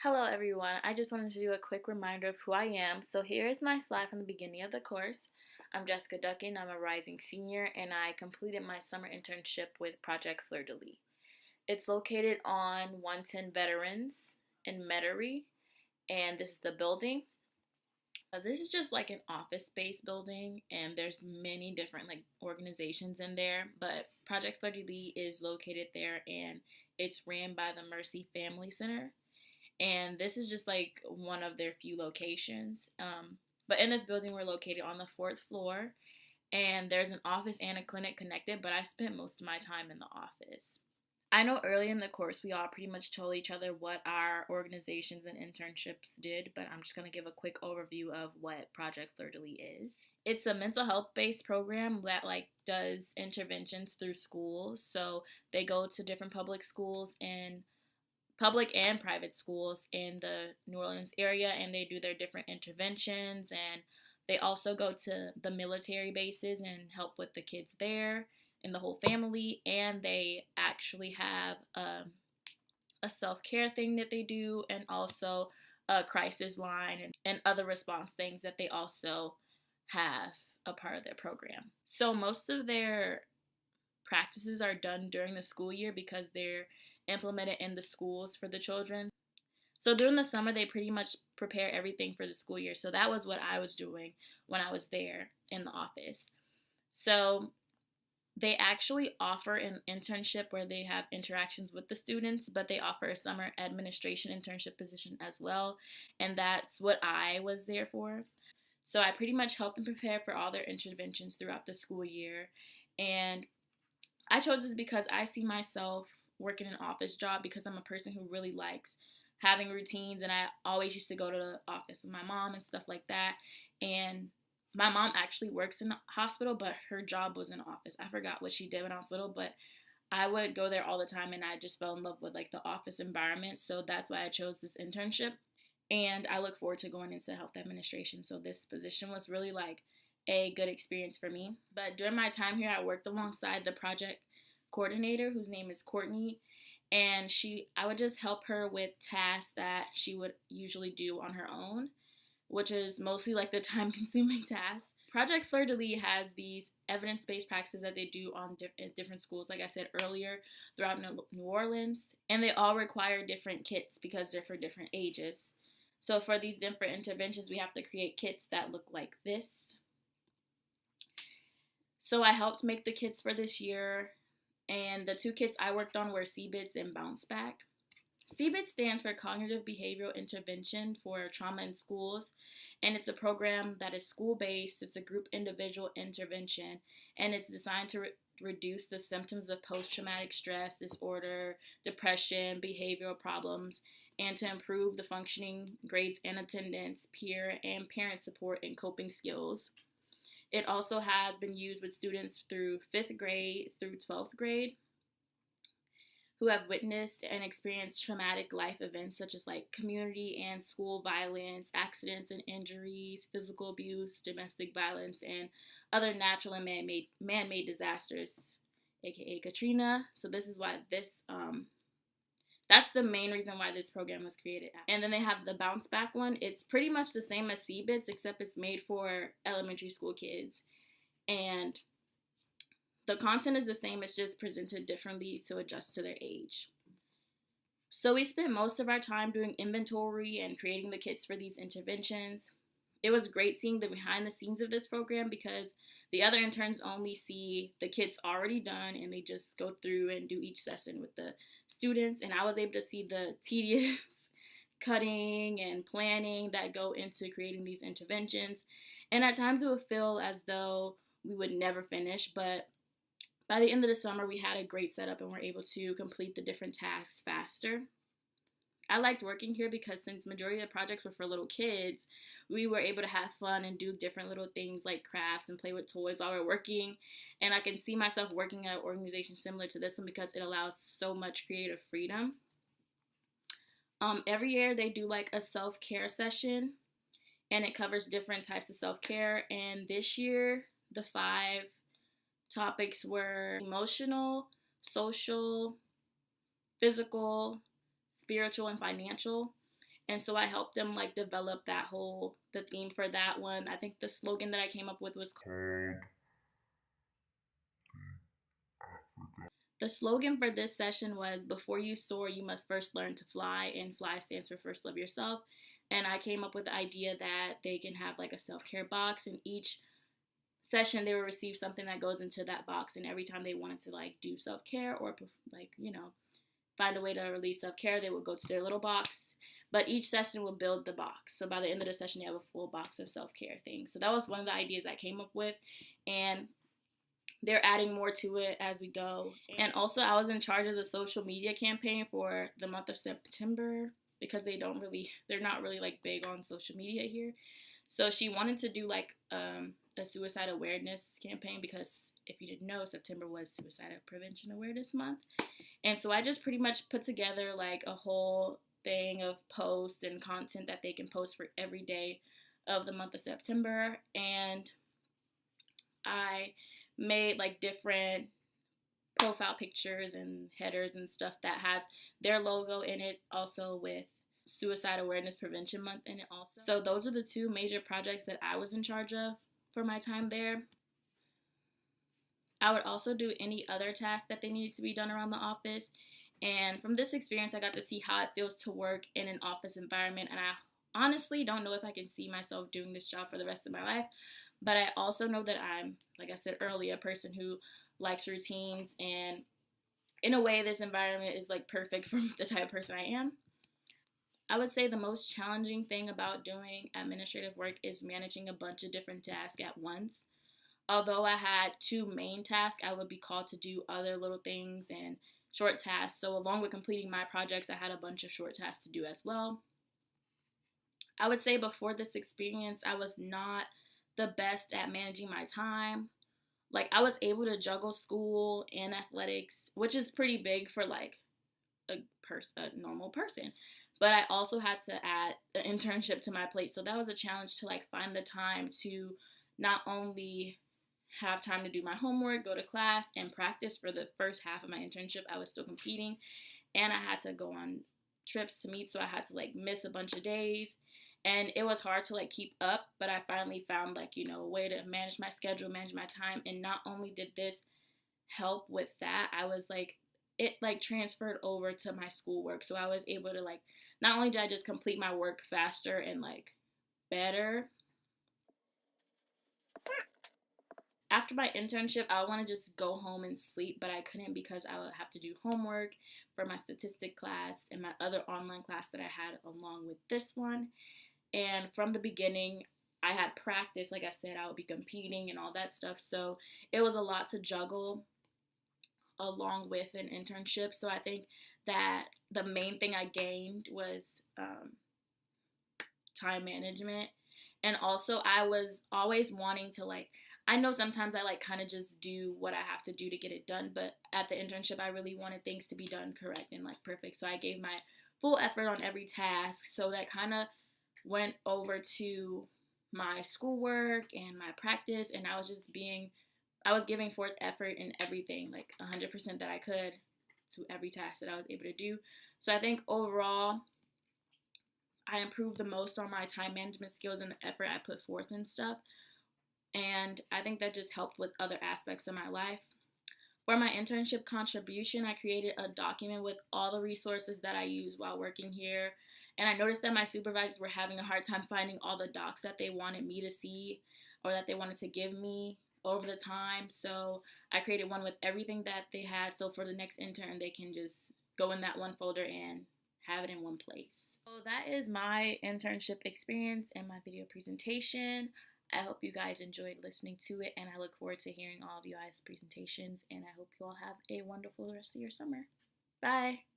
Hello everyone, I just wanted to do a quick reminder of who I am. So here is my slide from the beginning of the course. I'm Jessica Duckin, I'm a rising senior, and I completed my summer internship with Project Fleur de Lis. It's located on 110 Veterans in Metairie, and this is the building. This is just like an office space building, and there's many different organizations in there, but Project Fleur de Lis is located there, and it's ran by the Mercy Family Center. And this is just like one of their few locations. But in this building, we're located on the fourth floor, and there's an office and a clinic connected, but I spent most of my time in the office. I know early in the course, we all pretty much told each other what our organizations and internships did, but I'm just going to give a quick overview of what Project Fleur de Lis is. It's a mental health based program that does interventions through schools. So they go to different public and private schools in the New Orleans area, and they do their different interventions, and they also go to the military bases and help with the kids there and the whole family. And they actually have a self-care thing that they do, and also a crisis line and other response things that they also have a part of their program. So most of their practices are done during the school year because they're implemented in the schools for the children. So during the summer, they pretty much prepare everything for the school year. So that was what I was doing when I was there in the office. So they actually offer an internship where they have interactions with the students, but they offer a summer administration internship position as well. And that's what I was there for. So I pretty much helped them prepare for all their interventions throughout the school year. And I chose this because I see myself working an office job because I'm a person who really likes having routines, and I always used to go to the office with my mom and stuff like that. And my mom actually works in the hospital, but her job was in the office. I forgot what she did when I was little, but I would go there all the time, and I just fell in love with the office environment. So that's why I chose this internship, and I look forward to going into health administration. So this position was really a good experience for me. But during my time here, I worked alongside the project coordinator, whose name is Courtney, and I would just help her with tasks that she would usually do on her own, which is mostly the time consuming tasks. Project Fleur de Lis has these evidence-based practices that they do on different schools, like I said earlier, throughout New Orleans, and they all require different kits because they're for different ages. So for these different interventions, we have to create kits that look like this. So I helped make the kits for this year, and the two kits I worked on were CBITS and Bounce Back. CBIT stands for Cognitive Behavioral Intervention for Trauma in Schools, and it's a program that is school-based. It's a group individual intervention, and it's designed to reduce the symptoms of post-traumatic stress disorder, depression, behavioral problems, and to improve the functioning, grades and attendance, peer and parent support, and coping skills. It also has been used with students through 5th grade through 12th grade who have witnessed and experienced traumatic life events such as community and school violence, accidents and injuries, physical abuse, domestic violence, and other natural and man-made disasters, aka Katrina. So this is why that's the main reason why this program was created. And then they have the Bounce Back one. It's pretty much the same as CBITS, except it's made for elementary school kids. And the content is the same, it's just presented differently to adjust to their age. So we spent most of our time doing inventory and creating the kits for these interventions. It was great seeing the behind the scenes of this program because the other interns only see the kits already done, and they just go through and do each session with the students. And I was able to see the tedious cutting and planning that go into creating these interventions. And at times it would feel as though we would never finish, but by the end of the summer, we had a great setup and were able to complete the different tasks faster. I liked working here because since majority of the projects were for little kids, we were able to have fun and do different little things like crafts and play with toys while we're working. And I can see myself working at an organization similar to this one because it allows so much creative freedom. Every year they do a self-care session, and it covers different types of self-care. And this year, the 5 topics were emotional, social, physical, spiritual, and financial. And so I helped them like develop the theme for that one. I think the slogan that I came up with was called, the slogan for this session was, before you soar, you must first learn to fly. And fly stands for first love yourself. And I came up with the idea that they can have like a self-care box, and each session they will receive something that goes into that box. And every time they wanted to like do self-care or like, find a way to relieve self-care, they would go to their little box. But each session will build the box. So by the end of the session, they have a full box of self-care things. So that was one of the ideas I came up with. And they're adding more to it as we go. And also, I was in charge of the social media campaign for the month of September, because they're not really like big on social media here. So she wanted to do like a suicide awareness campaign, because if you didn't know, September was Suicide Prevention Awareness Month. And so I just pretty much put together like a whole thing of posts and content that they can post for every day of the month of September. And I made like different profile pictures and headers and stuff that has their logo in it, also with Suicide Awareness Prevention Month in it also. So those are the two major projects that I was in charge of for my time there. I would also do any other tasks that they needed to be done around the office. And from this experience, I got to see how it feels to work in an office environment. And I honestly don't know if I can see myself doing this job for the rest of my life. But I also know that I'm, like I said earlier, a person who likes routines. And in a way, this environment is like perfect for the type of person I am. I would say the most challenging thing about doing administrative work is managing a bunch of different tasks at once. Although I had two main tasks, I would be called to do other little things and short tasks. So along with completing my projects, I had a bunch of short tasks to do as well. I would say before this experience, I was not the best at managing my time. Like, I was able to juggle school and athletics, which is pretty big for like a normal person. But I also had to add an internship to my plate. So that was a challenge to like find the time to not only have time to do my homework, go to class, and practice. For the first half of my internship, I was still competing, and I had to go on trips to meet, so I had to like miss a bunch of days, and it was hard to like keep up. But I finally found like, a way to manage my schedule, manage my time. And not only did this help with that, I was like, it like transferred over to my schoolwork. So I was able to like, not only did I just complete my work faster and like better. After my internship, I would want to just go home and sleep, but I couldn't, because I would have to do homework for my statistic class and my other online class that I had along with this one. And from the beginning, I had practice. Like I said, I would be competing and all that stuff. So it was a lot to juggle along with an internship. So I think that the main thing I gained was time management. And also, I was always wanting to like, I know sometimes I like kind of just do what I have to do to get it done, but at the internship, I really wanted things to be done correct and like perfect. So I gave my full effort on every task. So that kind of went over to my schoolwork and my practice, and I was giving forth effort in everything, like 100% that I could to every task that I was able to do. So I think overall, I improved the most on my time management skills and the effort I put forth and stuff. And I think that just helped with other aspects of my life. For my internship contribution, I created a document with all the resources that I used while working here. And I noticed that my supervisors were having a hard time finding all the docs that they wanted me to see or that they wanted to give me over the time. So I created one with everything that they had. So for the next intern, they can just go in that one folder and have it in one place. So that is my internship experience and my video presentation. I hope you guys enjoyed listening to it, and I look forward to hearing all of you guys' presentations, and I hope you all have a wonderful rest of your summer. Bye!